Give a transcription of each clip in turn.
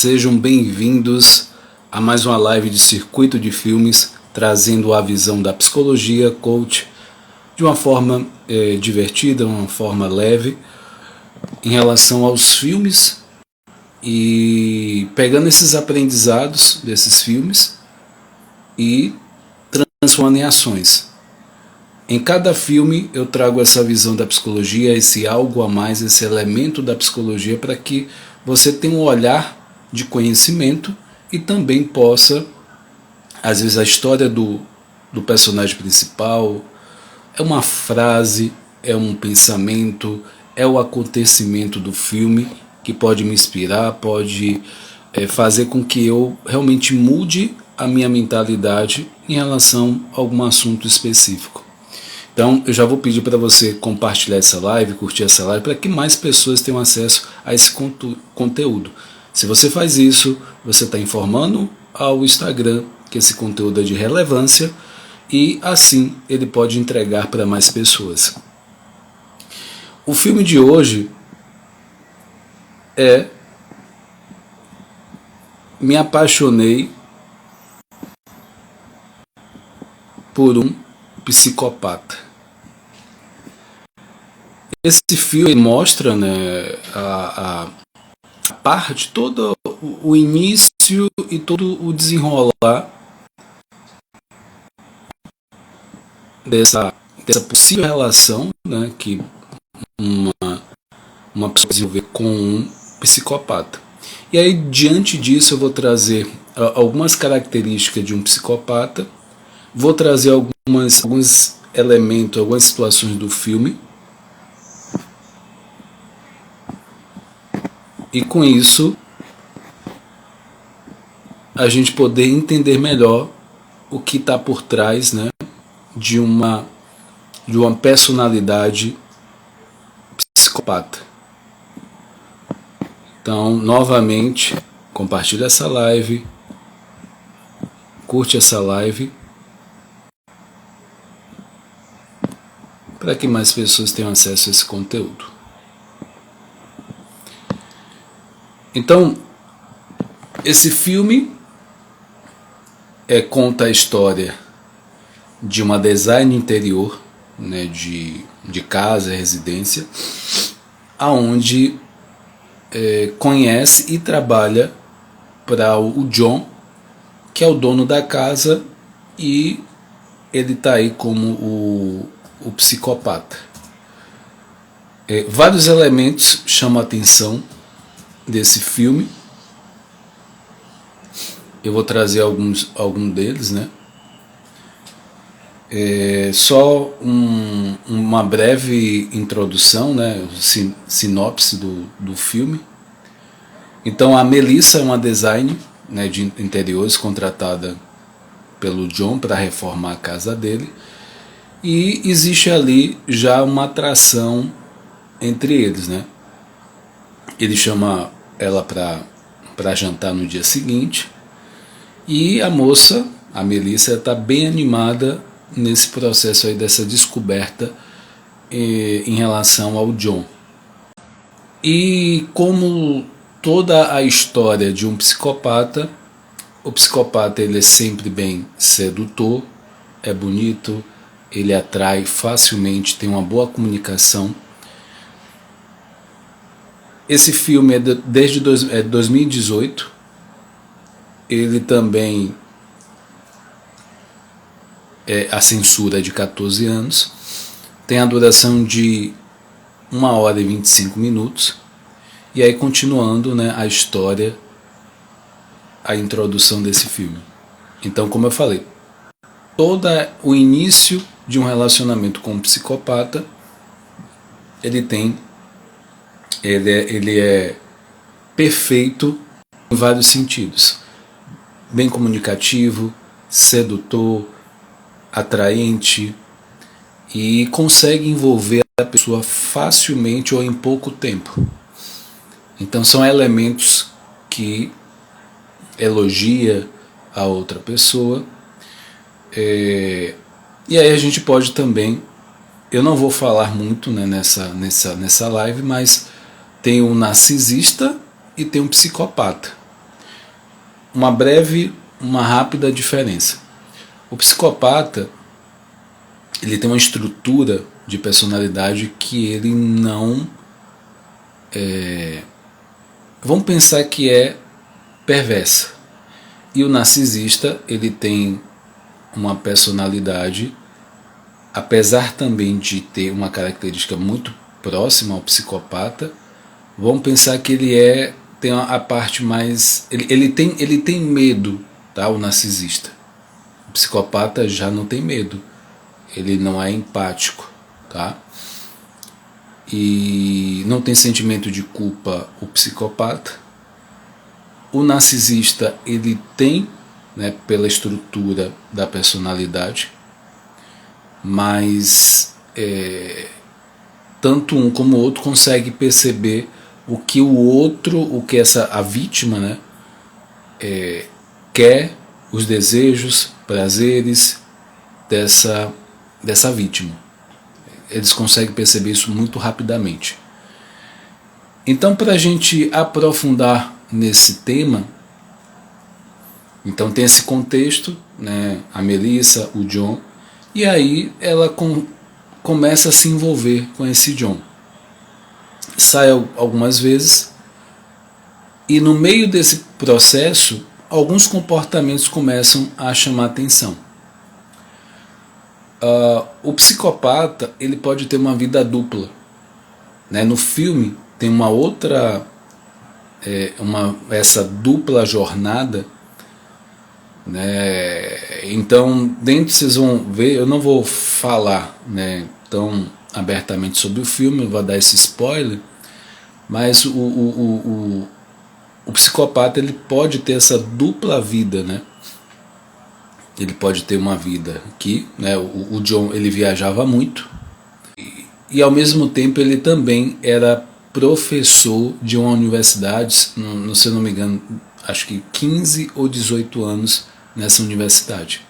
Sejam bem-vindos a mais uma live de Circuito de Filmes, trazendo a visão da psicologia coach de uma forma divertida, uma forma leve, em relação aos filmes e pegando esses aprendizados desses filmes e transformando em ações. Em cada filme eu trago essa visão da psicologia, esse algo a mais, esse elemento da psicologia, para que você tenha um olhar de conhecimento e também possa, às vezes a história do personagem principal é uma frase, é um pensamento, é o acontecimento do filme que pode me inspirar, pode fazer com que eu realmente mude a minha mentalidade em relação a algum assunto específico. Então eu já vou pedir para você compartilhar essa live, curtir essa live, para que mais pessoas tenham acesso a esse conteúdo. Se você faz isso, você está informando ao Instagram que esse conteúdo é de relevância e assim ele pode entregar para mais pessoas. O filme de hoje é Me Apaixonei por um Psicopata. Esse filme mostra, né, a parte, todo o início e todo o desenrolar dessa possível relação, né, que uma pessoa desenvolver com um psicopata. E aí, diante disso, eu vou trazer algumas características de um psicopata, vou trazer alguns elementos, algumas situações do filme, e com isso a gente poder entender melhor o que está por trás, né, de uma personalidade psicopata. Então, novamente, compartilha essa live, curte essa live, para que mais pessoas tenham acesso a esse conteúdo. Então, esse filme conta a história de uma design interior, né, de casa, residência, aonde conhece e trabalha para o John, que é o dono da casa, e ele está aí como o psicopata. Vários elementos chamam a atenção desse filme. Eu vou trazer alguns deles, né? Só uma breve introdução, né? Sinopse do filme. Então a Melissa é uma designer, né, de interiores contratada pelo John para reformar a casa dele, e existe ali já uma atração entre eles, né? Ele chama ela para jantar no dia seguinte, e a moça, a Melissa, está bem animada nesse processo aí dessa descoberta em relação ao John. E como toda a história de um psicopata, o psicopata ele é sempre bem sedutor, é bonito, ele atrai facilmente, tem uma boa comunicação. Esse filme é desde 2018, ele também a censura é de 14 anos, tem a duração de 1h25, e aí continuando, né, a história, a introdução desse filme. Então, como eu falei, todo o início de um relacionamento com um psicopata, ele é perfeito em vários sentidos, bem comunicativo, sedutor, atraente, e consegue envolver a pessoa facilmente ou em pouco tempo. Então são elementos que elogia a outra pessoa, e aí a gente pode também, eu não vou falar muito, né, nessa live, mas tem um narcisista e tem um psicopata. uma rápida diferença. O psicopata, ele tem uma estrutura de personalidade que ele não... vamos pensar que é perversa. E o narcisista, ele tem uma personalidade, apesar também de ter uma característica muito próxima ao psicopata, vamos pensar que ele tem a parte mais... Ele tem medo, tá? O narcisista. O psicopata já não tem medo. Ele não é empático, tá? E não tem sentimento de culpa o psicopata. O narcisista, ele tem, né, pela estrutura da personalidade, mas tanto um como o outro consegue perceber o que o outro, a vítima, né, quer, os desejos, prazeres dessa vítima. Eles conseguem perceber isso muito rapidamente. Então, para a gente aprofundar nesse tema, então tem esse contexto, né, a Melissa, o John, e aí ela começa a se envolver com esse John. Sai algumas vezes, e no meio desse processo, alguns comportamentos começam a chamar atenção. O psicopata, ele pode ter uma vida dupla, né? No filme tem uma outra, essa dupla jornada, né? Então, dentro vocês vão ver, eu não vou falar, né, tão abertamente sobre o filme, eu vou dar esse spoiler, mas o psicopata, ele pode ter essa dupla vida, né? Ele pode ter uma vida aqui, né? O John, ele viajava muito e ao mesmo tempo ele também era professor de uma universidade, se eu não me engano, acho que 15 ou 18 anos nessa universidade.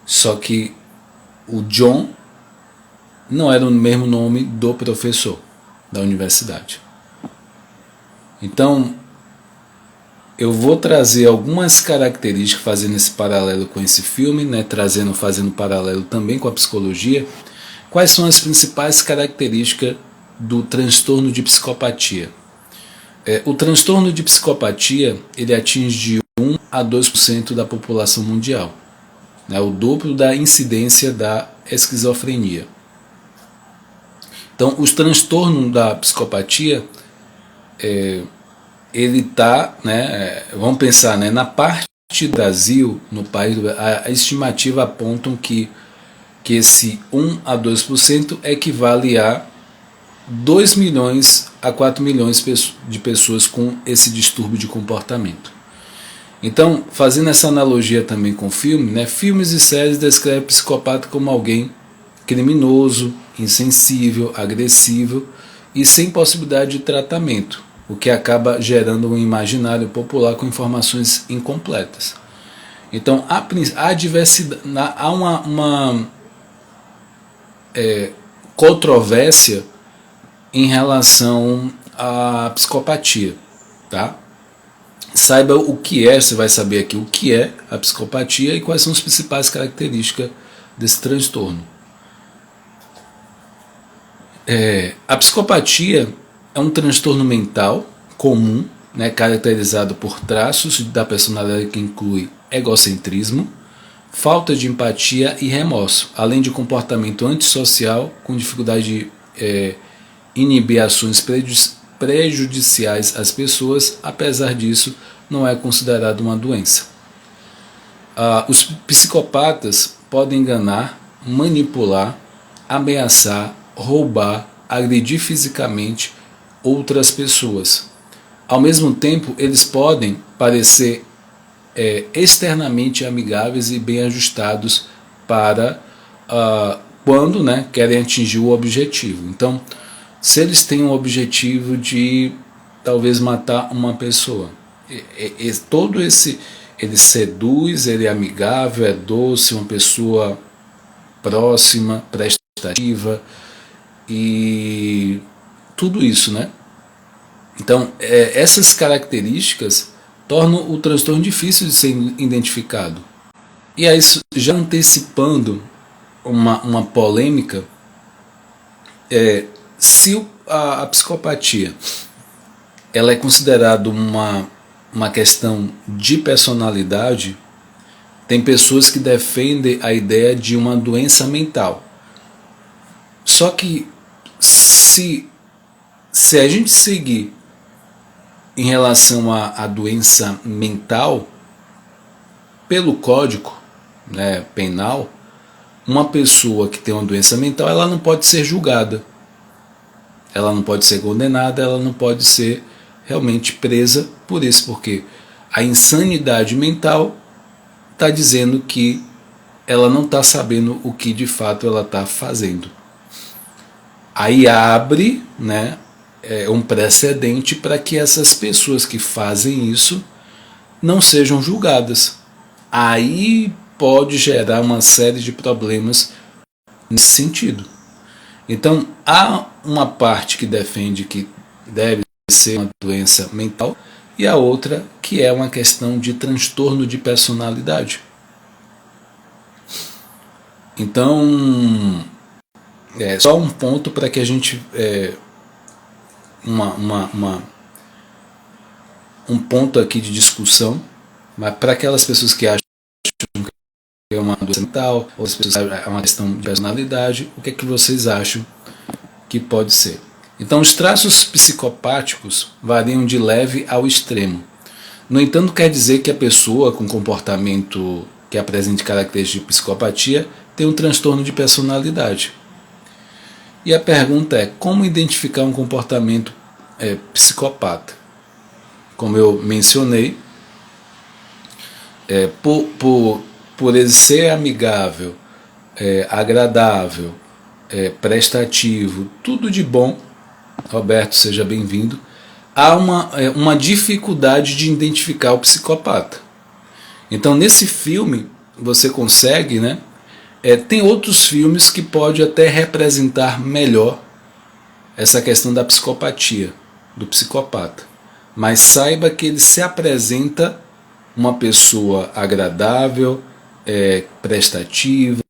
Só que o John não era o mesmo nome do professor da universidade. Então, eu vou trazer algumas características, fazendo esse paralelo com esse filme, né, fazendo paralelo também com a psicologia. Quais são as principais características do transtorno de psicopatia? O transtorno de psicopatia, ele atinge de 1 a 2% da população mundial, né, o dobro da incidência da esquizofrenia. Então, os transtornos da psicopatia, ele está, né, vamos pensar, né, na parte do Brasil, no país, a estimativa apontam que esse 1 a 2% equivale a 2 milhões a 4 milhões de pessoas com esse distúrbio de comportamento. Então, fazendo essa analogia também com o filme, né, filmes e séries descrevem o psicopata como alguém criminoso, insensível, agressivo e sem possibilidade de tratamento, o que acaba gerando um imaginário popular com informações incompletas. Então, há diversidade, há uma controvérsia em relação à psicopatia, tá? Saiba o que é, você vai saber aqui o que é a psicopatia e quais são as principais características desse transtorno. A psicopatia é um transtorno mental comum, né, caracterizado por traços da personalidade que inclui egocentrismo, falta de empatia e remorso, além de comportamento antissocial com dificuldade de inibir ações prejudiciais às pessoas. Apesar disso, não é considerado uma doença. Os psicopatas podem enganar, manipular, ameaçar, roubar, agredir fisicamente outras pessoas. Ao mesmo tempo, eles podem parecer externamente amigáveis e bem ajustados para quando, né, querem atingir o objetivo. Então, se eles têm um objetivo de talvez matar uma pessoa, todo esse, ele seduz, ele é amigável, é doce, uma pessoa próxima, prestativa e tudo isso, né? Então, essas características torna o transtorno difícil de ser identificado. E aí, já antecipando uma polêmica, se a psicopatia ela é considerada uma questão de personalidade, tem pessoas que defendem a ideia de uma doença mental. Só que se a gente seguir em relação à doença mental, pelo código, né, penal, uma pessoa que tem uma doença mental, ela não pode ser julgada, ela não pode ser condenada, ela não pode ser realmente presa por isso, porque a insanidade mental está dizendo que ela não está sabendo o que de fato ela está fazendo. Aí abre, né, um precedente para que essas pessoas que fazem isso não sejam julgadas. Aí pode gerar uma série de problemas nesse sentido. Então, há uma parte que defende que deve ser uma doença mental e a outra que é uma questão de transtorno de personalidade. Então, só um ponto para que a gente... um ponto aqui de discussão, mas para aquelas pessoas que acham que é uma doença mental, ou as pessoas acham que é uma questão de personalidade, o que é que vocês acham que pode ser? Então, os traços psicopáticos variam de leve ao extremo. No entanto, quer dizer que a pessoa com comportamento que apresente características de psicopatia tem um transtorno de personalidade. E a pergunta é, como identificar um comportamento psicopata? Como eu mencionei, por ele ser amigável, agradável, prestativo, tudo de bom, Roberto, seja bem-vindo, há uma dificuldade de identificar o psicopata. Então, nesse filme, você consegue, né? Tem outros filmes que podem até representar melhor essa questão da psicopatia, do psicopata. Mas saiba que ele se apresenta uma pessoa agradável, prestativa,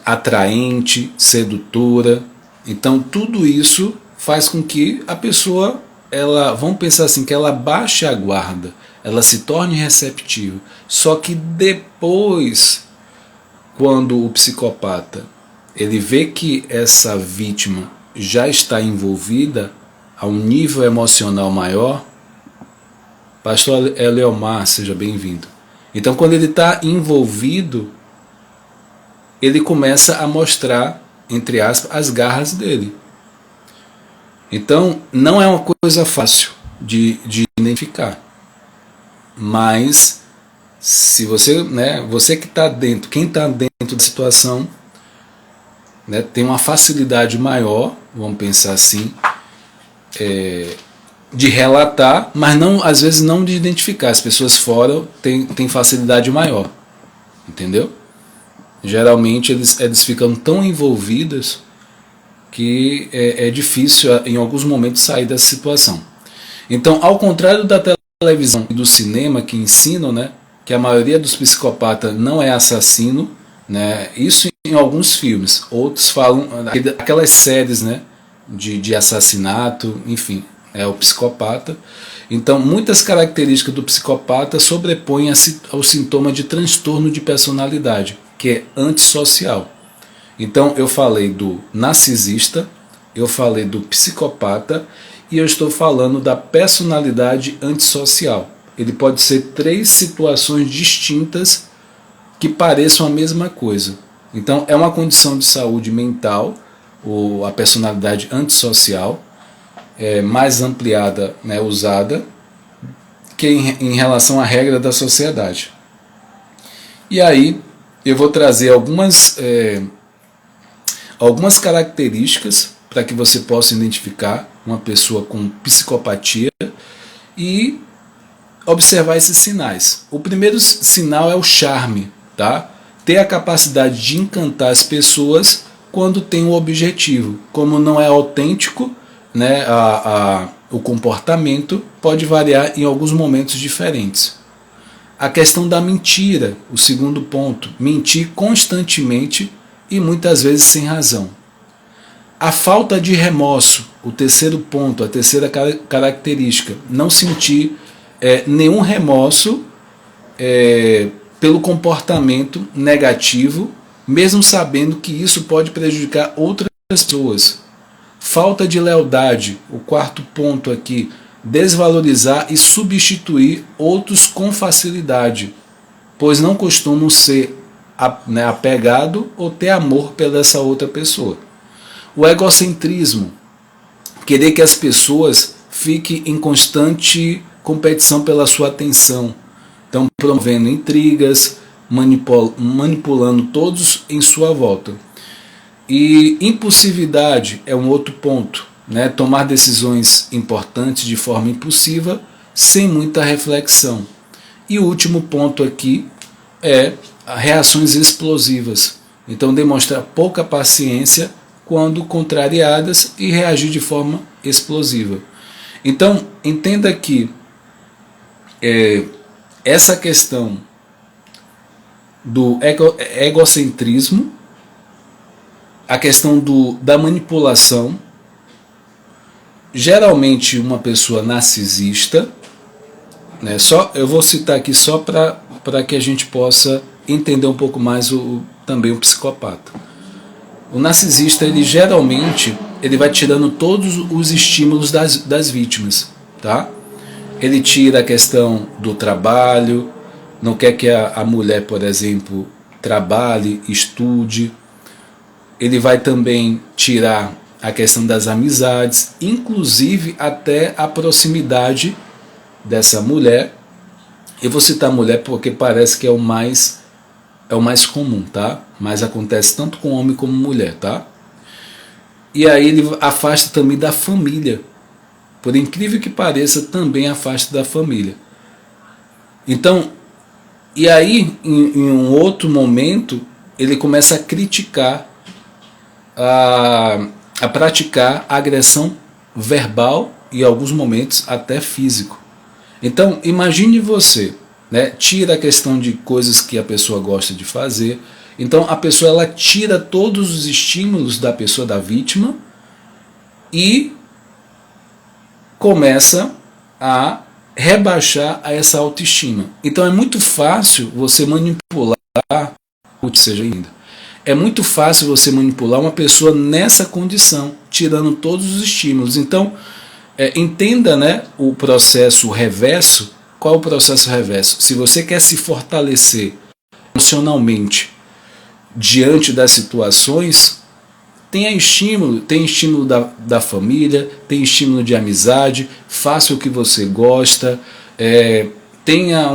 atraente, sedutora. Então tudo isso faz com que a pessoa, vamos pensar assim, que ela baixe a guarda, ela se torne receptiva. Só que depois, quando o psicopata ele vê que essa vítima já está envolvida a um nível emocional maior, Pastor Eleomar, seja bem-vindo. Então, quando ele está envolvido, ele começa a mostrar, entre aspas, as garras dele. Então, não é uma coisa fácil de identificar. Mas, se você, você que está dentro, quem está dentro da situação, tem uma facilidade maior, vamos pensar assim, de relatar, mas não, às vezes não de identificar. As pessoas fora têm facilidade maior, entendeu? Geralmente eles ficam tão envolvidos que é difícil em alguns momentos sair dessa situação. Então, ao contrário da televisão e do cinema que ensinam, que a maioria dos psicopatas não é assassino, isso em alguns filmes. Outros falam aquelas séries, de assassinato, enfim, é o psicopata. Então, muitas características do psicopata sobrepõem ao sintoma de transtorno de personalidade, que é antissocial. Então, eu falei do narcisista, eu falei do psicopata e eu estou falando da personalidade antissocial. Ele pode ser 3 situações distintas que pareçam a mesma coisa. Então, é uma condição de saúde mental, ou a personalidade antissocial, mais ampliada, usada, que em relação à regra da sociedade. E aí, eu vou trazer algumas características para que você possa identificar uma pessoa com psicopatia e observar esses sinais. O primeiro sinal é o charme, tá? Ter a capacidade de encantar as pessoas quando tem um objetivo. Como não é autêntico, O comportamento pode variar em alguns momentos diferentes. A questão da mentira, o segundo ponto, mentir constantemente e muitas vezes sem razão. A falta de remorso, o terceiro ponto, a terceira característica, não sentir nenhum remorso pelo comportamento negativo, mesmo sabendo que isso pode prejudicar outras pessoas. Falta de lealdade, o quarto ponto aqui, desvalorizar e substituir outros com facilidade, pois não costumam ser apegado ou ter amor pela essa outra pessoa. O egocentrismo, querer que as pessoas fiquem em constante competição pela sua atenção, então promovendo intrigas, manipulando todos em sua volta. E impulsividade é um outro ponto, né? Tomar decisões importantes de forma impulsiva, sem muita reflexão. E o último ponto aqui é reações explosivas. Então demonstrar pouca paciência quando contrariadas e reagir de forma explosiva. Então entenda que essa questão do egocentrismo, a questão da manipulação, geralmente uma pessoa narcisista, né, eu vou citar aqui só para que a gente possa entender um pouco mais também o psicopata. O narcisista, geralmente vai tirando todos os estímulos das vítimas, tá? Ele tira a questão do trabalho, não quer que a mulher, por exemplo, trabalhe, estude. Ele vai também tirar a questão das amizades, inclusive até a proximidade dessa mulher. Eu vou citar mulher porque parece que é o mais comum, tá? Mas acontece tanto com homem como mulher, tá? E aí ele afasta também da família. Por incrível que pareça, também afasta da família. Então, e aí em um outro momento, ele começa a criticar, a praticar agressão verbal e em alguns momentos até físico. Então imagine você, né, tira a questão de coisas que a pessoa gosta de fazer. Então a pessoa ela tira todos os estímulos da pessoa, da vítima, e começa a rebaixar a essa autoestima. Então é muito fácil você manipular, é muito fácil você manipular uma pessoa nessa condição, tirando todos os estímulos. Então, entenda, né, o processo reverso. Qual é o processo reverso? Se você quer se fortalecer emocionalmente diante das situações, tem estímulo da família, tem estímulo de amizade, faça o que você gosta, tenha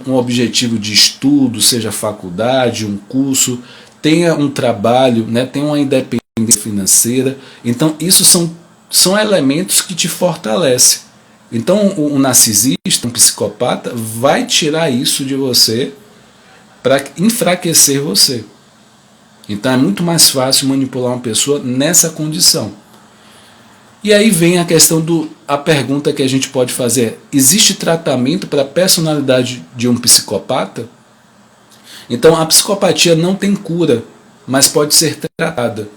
um objetivo de estudo, seja faculdade, um curso, tenha um trabalho, né, tenha uma independência financeira. Então isso são elementos que te fortalecem. Então um narcisista, um psicopata, vai tirar isso de você para enfraquecer você. Então é muito mais fácil manipular uma pessoa nessa condição. E aí vem a questão a pergunta que a gente pode fazer: existe tratamento para a personalidade de um psicopata? Então a psicopatia não tem cura, mas pode ser tratada.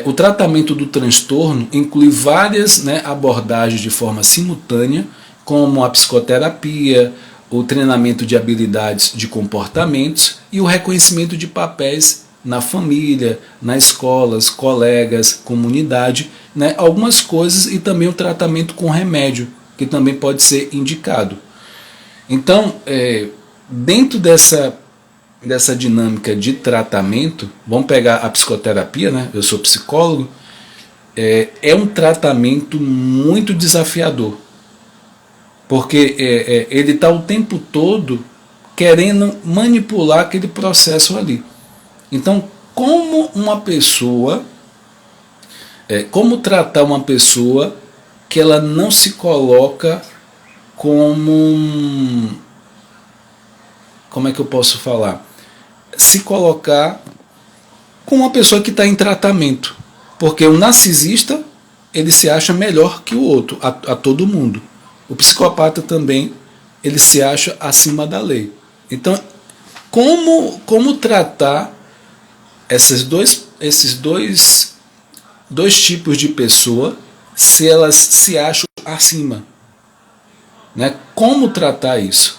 O tratamento do transtorno inclui várias, né, abordagens de forma simultânea, como a psicoterapia, o treinamento de habilidades de comportamentos e o reconhecimento de papéis na família, nas escolas, colegas, comunidade, né, algumas coisas, e também o tratamento com remédio, que também pode ser indicado. Então, dentro dessa dinâmica de tratamento, vamos pegar a psicoterapia, né? Eu sou psicólogo, é um tratamento muito desafiador, porque ele está o tempo todo querendo manipular aquele processo ali. Então, como tratar uma pessoa que ela não se coloca como é que eu posso falar? Se colocar como uma pessoa que está em tratamento. Porque o narcisista, ele se acha melhor que o outro, a todo mundo. O psicopata também, ele se acha acima da lei. Então, como tratar esses dois tipos de pessoa se elas se acham acima? Né? Como tratar isso?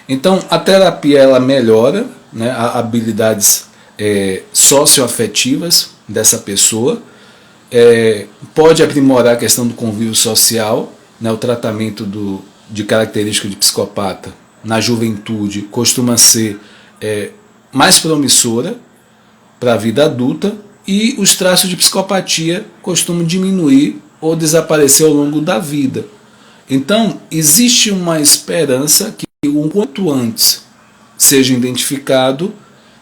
Então, a terapia ela melhora, né, as habilidades socioafetivas dessa pessoa, pode aprimorar a questão do convívio social, né, o tratamento de características de psicopata na juventude costuma ser mais promissora para a vida adulta, e os traços de psicopatia costumam diminuir ou desaparecer ao longo da vida. Então, existe uma esperança que o quanto antes seja identificado,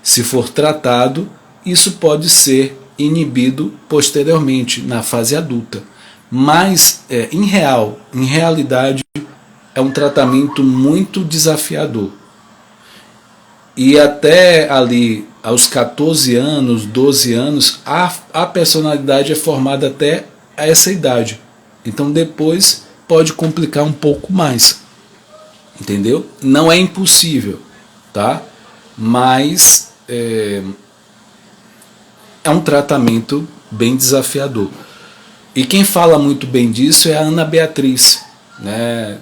se for tratado, isso pode ser inibido posteriormente, na fase adulta. Mas, em realidade, é um tratamento muito desafiador. E até ali, aos 14 anos, 12 anos, a personalidade é formada até essa idade. Então depois pode complicar um pouco mais. Entendeu? Não é impossível, tá? Mas é um tratamento bem desafiador. E quem fala muito bem disso é a Ana Beatriz, né?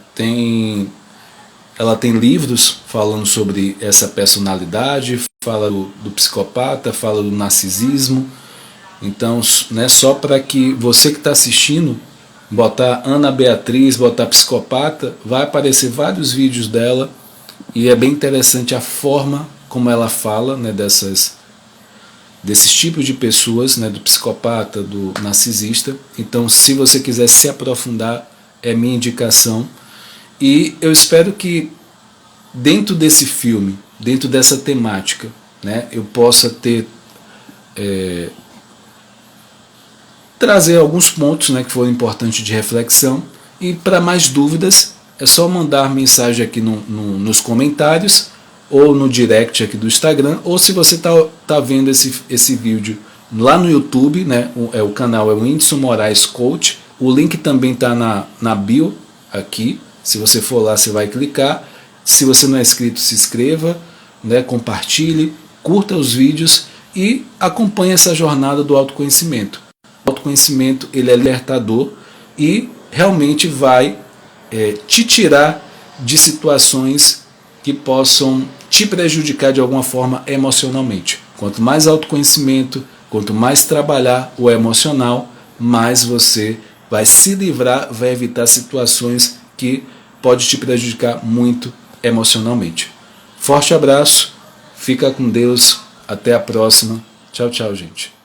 Ela tem livros falando sobre essa personalidade, fala do psicopata, fala do narcisismo. Então, né, só para que você que está assistindo, botar Ana Beatriz, botar psicopata, vai aparecer vários vídeos dela, e é bem interessante a forma como ela fala, né, desses tipos de pessoas, né, do psicopata, do narcisista. Então, se você quiser se aprofundar, é minha indicação. E eu espero que dentro desse filme, dentro dessa temática, né, eu possa trazer alguns pontos, né, que foram importantes de reflexão. E para mais dúvidas, é só mandar mensagem aqui nos comentários, ou no direct aqui do Instagram, ou se você tá vendo esse vídeo lá no YouTube, né, o canal é o Whindersson Moraes Coach, o link também está na bio aqui. Se você for lá, você vai clicar. Se você não é inscrito, se inscreva, né, compartilhe, curta os vídeos e acompanhe essa jornada do autoconhecimento. O autoconhecimento, ele é libertador e realmente vai te tirar de situações que possam te prejudicar de alguma forma emocionalmente. Quanto mais autoconhecimento, quanto mais trabalhar o emocional, mais você vai se livrar, vai evitar situações que pode te prejudicar muito emocionalmente. Forte abraço, fica com Deus, até a próxima. Tchau, tchau, gente.